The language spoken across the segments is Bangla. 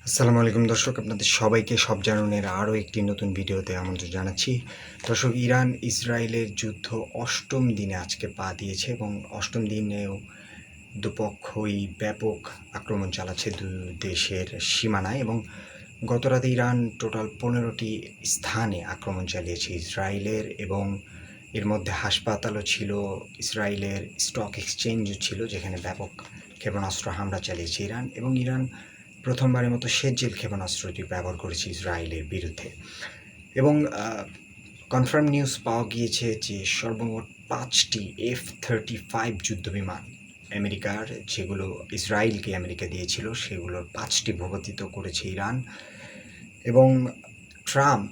আসসালামু আলাইকুম দর্শক, আপনাদের সবাইকে সব জানানোর আরও একটি নতুন ভিডিওতে আমন্ত্রণ জানাচ্ছি। দর্শক, ইরান ইসরায়েলের যুদ্ধ অষ্টম দিনে আজকে পা দিয়েছে এবং অষ্টম দিনেও দুপক্ষই ব্যাপক আক্রমণ চালাচ্ছে দুই দেশের সীমানায়। এবং গতরাতে ইরান টোটাল 15টি স্থানে আক্রমণ চালিয়েছে ইসরায়েলের, এবং এর মধ্যে হাসপাতালও ছিল, ইসরায়েলের স্টক এক্সচেঞ্জও ছিল, যেখানে ব্যাপক ক্ষেপণাস্ত্র হামলা চালিয়েছে ইরান। এবং ইরান প্রথমবারের মতো শেরজিল ক্ষেপণাস্ত্রটি ব্যবহার করেছে ইসরায়েলের বিরুদ্ধে। এবং কনফার্ম নিউজ পাওয়া গিয়েছে যে সর্বমোট 5টি F-35 যুদ্ধবিমান আমেরিকার, যেগুলো ইসরায়েলকে আমেরিকা দিয়েছিল, সেগুলোর 5টি ভূপাতিত করেছে ইরান। এবং ট্রাম্প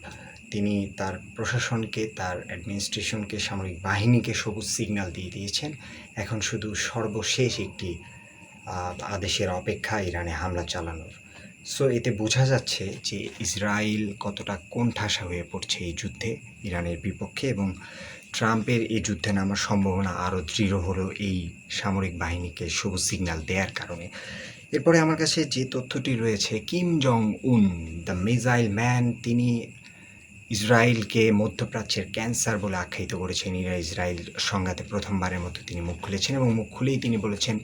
তিনি তার প্রশাসনকে, তার অ্যাডমিনিস্ট্রেশনকে, সামরিক বাহিনীকে সবুজ সিগন্যাল দিয়ে দিয়েছেন। এখন শুধু সর্বশেষ একটি আদেশের অপেক্ষা ইরানে হামলা চালানোর। সো এতে বোঝা যাচ্ছে যে ইসরায়েল কতটা কোণঠাসা হয়ে পড়ছে এই যুদ্ধে ইরানের বিপক্ষে, এবং ট্রাম্পের এই যুদ্ধে নামার সম্ভাবনা আরও দৃঢ় হলো এই সামরিক বাহিনীকে সবুজ সিগন্যাল দেওয়ার কারণে। এরপরে আমার কাছে যে তথ্যটি রয়েছে, কিম জং উন দ্য মিসাইল ম্যান, তিনি ইসরায়েলকে মধ্যপ্রাচ্যের ক্যান্সার বলে আখ্যায়িত করেছেন। ইসরায়েল সংঘাতে প্রথমবারের মতো তিনি মুখ খুলেছেন, এবং মুখ খুলেই তিনি বলেছেন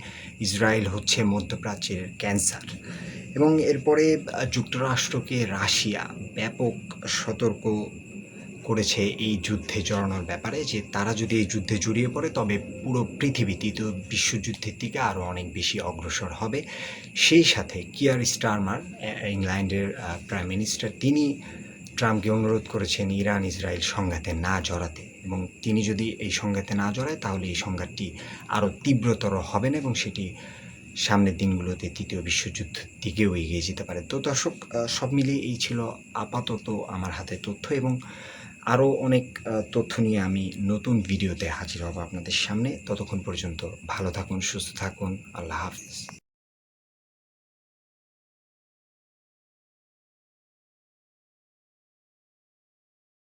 ইসরায়েল হচ্ছে মধ্যপ্রাচ্যের ক্যান্সার। এবং এরপরে যুক্তরাষ্ট্রকে রাশিয়া ব্যাপক সতর্ক করেছে এই যুদ্ধে জড়ানোর ব্যাপারে, যে তারা যদি এই যুদ্ধে জড়িয়ে পড়ে তবে পুরো পৃথিবী তৃতীয় বিশ্বযুদ্ধের দিকে আরও অনেক বেশি অগ্রসর হবে। সেই সাথে কিয়ার স্টারমার, ইংল্যান্ডের প্রাইম মিনিস্টার, তিনি ট্রাম্পকে অনুরোধ করেছেন ইরান ইসরায়েল সংঘাতে না জড়াতে, এবং তিনি যদি এই সংঘাতে না জড়ায় তাহলে এই সংঘাতটি আরও তীব্রতর হবে না, এবং সেটি সামনের দিনগুলোতে তৃতীয় বিশ্বযুদ্ধের দিকেও এগিয়ে যেতে পারে। তো দর্শক, সব মিলিয়ে এই ছিল আপাতত আমার হাতে তথ্য, এবং আরও অনেক তথ্য নিয়ে আমি নতুন ভিডিওতে হাজির হব আপনাদের সামনে। ততক্ষণ পর্যন্ত ভালো থাকুন, সুস্থ থাকুন। আল্লাহ হাফিজ।